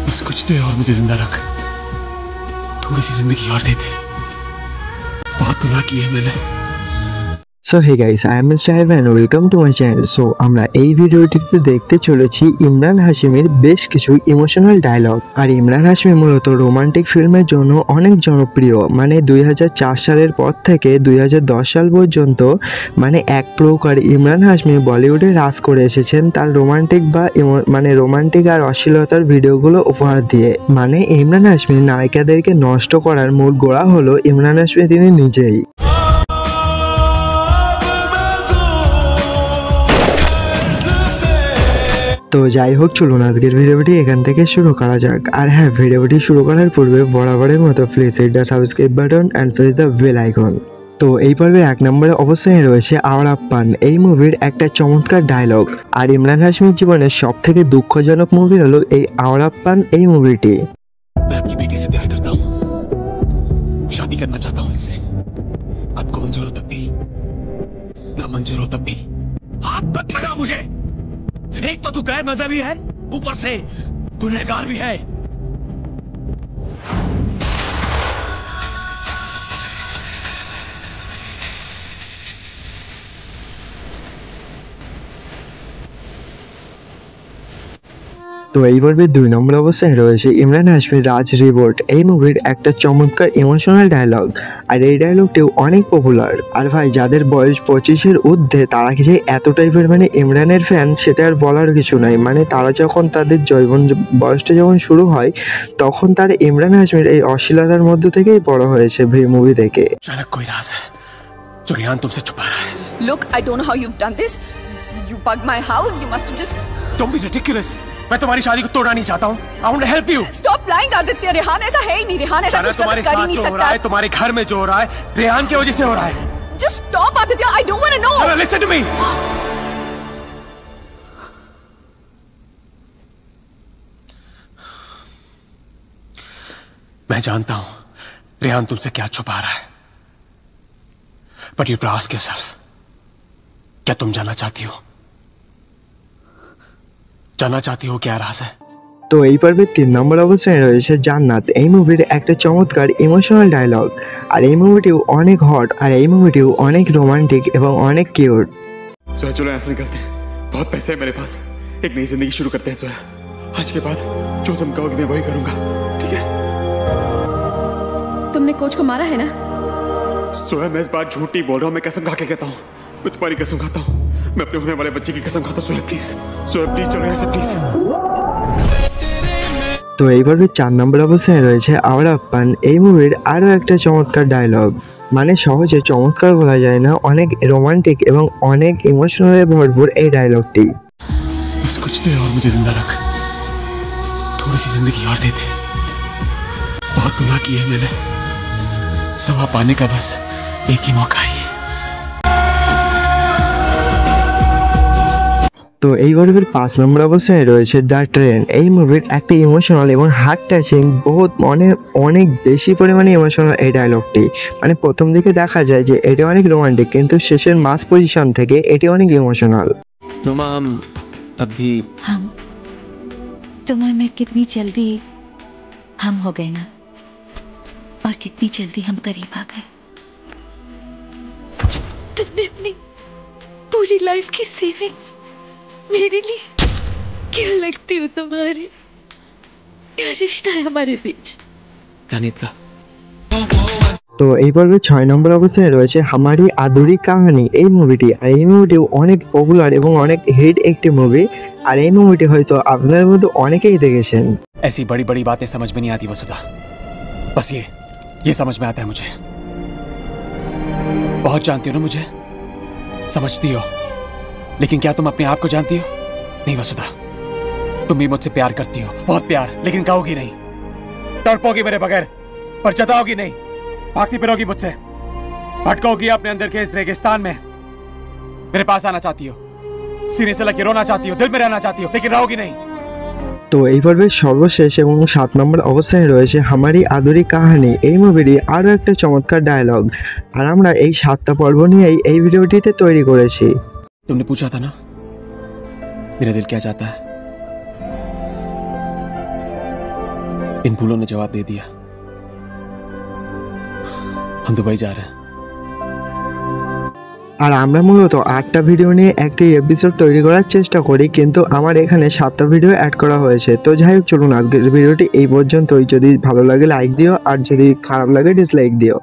बस कुछ दे और मुझे जिंदा रख, थोड़ी सी जिंदगी और दे दे। बहुत गुनाह किए हैं मैंने। So hey guys, I am Mr. Ivan and welcome to my channel. So আমরা এই ভিডিওটিতে দেখতে চলেছি ইমরান হাশিমের বেশ কিছু ইমোশনাল ডায়লগ। আর ইমরান হাশমি মূলত রোমান্টিক ফিল্মের জন্য অনেক জনপ্রিয়। মানে 2004 সালের পর থেকে 2010 সাল পর্যন্ত মানে এক প্রকার ইমরান হাশমি বলিউডে রাজ করে এসেছেন তার রোমান্টিক আর অশ্লীলতার ভিডিওগুলো উপহার দিয়ে। মানে ইমরান হাশমির নায়িকাদেরকে নষ্ট করার মূল গোড়া হলো ইমরান হাশমি তিনি নিজেই। তো যাই হোক, চলুন আজকের ভিডিওটি এখান থেকে শুরু করা যাক। আর হ্যাঁ, ভিডিওটি শুরু করার পূর্বে বরাবরের মতো please hit the subscribe button and press the bell icon. তো এই পর্বে 1 নম্বরে অবস্থায় রয়েছে আওরাপ্পান, এই মুভির একটা চমৎকার ডায়লগ। আর ইমরান হাশমির জীবনের সব থেকে দুঃখজনক মুভি হলো এই আওরাপ্পান এই মুভিটি। मैं अपनी बेटी से प्यार करता हूँ, शादी करना चाहता हूँ इससे। आपको मंजूर हो तब भी, ना मंजूर हो तब भी। हाथ मत लगा मुझे। एक तो तू गैर मजहबी है, ऊपर से गुनहगार भी है। তো এই পর্বে 2 নম্বর অবস্থায় রয়েছে ইমরান হাশমির রাজ রিবোর্ট, এই মুভির একটা চমৎকার ইমোশনাল ডায়লগ। আর এই ডায়লগটিও অনেক পপুলার। আর ভাই, যাদের বয়স 25-এর ঊর্ধ্বে তারা কি যে এত টাইপের ইমরানের ফ্যান সেটা আর বলার কিছু নাই। মানে তারা যখন তাদের বয়সটা যখন শুরু হয় তখন তারা ইমরান হাশমির এই অশ্লীলতার মধ্য থেকেই বড় হয়েছে মুভি থেকে। अचानक कोई राज है जो रेहान तुमसे छुपा रहा है। Look, I don't know how you've done this. You bugged my house. You must have just... Don't be ridiculous. मैं तुम्हारी शादी को तोड़ना नहीं चाहता हूँ। I want to help you. Stop lying, Aditya. Rehan ऐसा है ही नहीं। रेहान ऐसा कुछ तुम्हारे कर ही साथ नहीं जो हो सकता। रहा है, तुम्हारे घर में जो हो रहा है, रेहान की वजह से हो रहा है। Just stop, Aditya. I don't want to know. Listen to me. मैं जानता हूं रेहान तुमसे क्या छुपा रहा है, but you to ask yourself, क्या तुम जानना चाहती हो? जानना चाहती हो क्या राज है? তো এই পর্বে 3 নম্বর অবস্থায় রয়েছে জান্নাত, এই মুভির একটা চমৎকার ইমোশনাল ডায়লগ। আর এই মুভিটিও অনেক হট, আর এই মুভিটিও অনেক রোমান্টিক এবং অনেক কিউট। सोया चलो ऐसा नहीं करते, बहुत पैसे है मेरे पास, एक नई जिंदगी शुरू करते हैं। सोया, आज के बाद जो तुम कहोगे मैं वही करूंगा, ठीक है? तुमने कोच को मारा है ना? सोया, मैं इस बार झूठ नहीं बोल रहा हूँ, मैं कसम खा के कहता हूँ, मैं तुम्हारी कसम खाता हूँ, मैं अपने होने वाले बच्चे की कसम खाता हूँ। सोया प्लीज, चलो यहाँ से प्लीज। তো এই পর্বে 4 নম্বর অবস্থায় রয়েছে আওরাপ্পান, এই মুভির আরও একটা চমৎকার ডায়লগ। মানে সহজে চমৎকার বলা যায় না, অনেক রোমান্টিক এবং অনেক ইমোশনালে ভরপুর এই ডায়লগটি। बस कुछ दे और मुझे जिंदा रख, थोड़ी सी जिंदगी और दे दे। बहुत गुनाह किए हैं मैंने, सवा पाने का बस एक ही मौका है। তো এই গল্পের 5 নম্বর অবস্থায় রয়েছে দ্য ট্রেন, এই মুভির একটা ইমোশনাল এবং হার্ট টাচিং অনেক বেশি পরিমাণে ইমোশনাল এই ডায়লগটি। মানে প্রথম দিকে দেখা যায় যে এটি অনেক রোমান্টিক, কিন্তু শেষের মাস পজিশন থেকে এটি অনেক ইমোশনাল। नुमा, हम अभी तुम और मैं कितनी जल्दी हम हो गए ना, और कितनी जल्दी हम करीब आ गए। तुमने अपनी पूरी लाइफ की सेविंग्स मेरे लिए क्या लगती हो तुम्हारे? क्या रिश्ता है हमारे बीच? जानित का তো এই পর্বে 6 নম্বর অবস্থায় রয়েছে হামারি আদুরি কাহানি, এই মুভিটি। আর এই মুভিটিও অনেক পপুলার এবং অনেক হিট একটি মুভি। আর এই মুভিটি হয়তো আপনাদের মধ্যে অনেকেই দেখেছেন। ऐसी बड़ी बड़ी बातें समझ में नहीं आती वसुधा, बस ये समझ में आता है मुझे। बहुत जानती हो ना मुझे, समझती हो, लेकिन क्या तुम अपने आप को जानती हो? नहीं वसुधा, तुम भी मुझसे प्यार करती हो, बहुत प्यार, लेकिन कहोगी नहीं, तड़पोगी मेरे बगैर, पर जताओगी नहीं, भागती फिरोगी मुझसे, भटकोगी अपने अंदर के इस रेगिस्तान में। मेरे पास आना चाहती हो, सीने से लगे रोना चाहती हो, दिल में रहना चाहती हो, लेकिन रहोगी नहीं। তো এই পর্বের সর্বশেষ এবং 7 নম্বর অবস্থায় রয়েছে হামারি আদুরি কাহানি, এই মুভিটি আরও একটা চমৎকার ডায়লগ। আর আমরা এই 7টা পর্ব নিয়েই এই ভিডিওটিতে তৈরি করেছি। तुमने पूछा था ना मेरा दिल क्या चाहता है, इन फूलों ने जवाब दे दिया। हम दुबई जा रहे हैं। আর আমরা মূলত 8টা ভিডিও নিয়ে একটি এপিসোড তৈরি করার চেষ্টা করি, কিন্তু আমার এখানে 7টা ভিডিও অ্যাড করা হয়েছে। তো যাই হোক, চলুন আজকের ভিডিওটি এই পর্যন্তই। যদি ভালো লাগে লাইক দিও, আর যদি খারাপ লাগে ডিসলাইক দিও।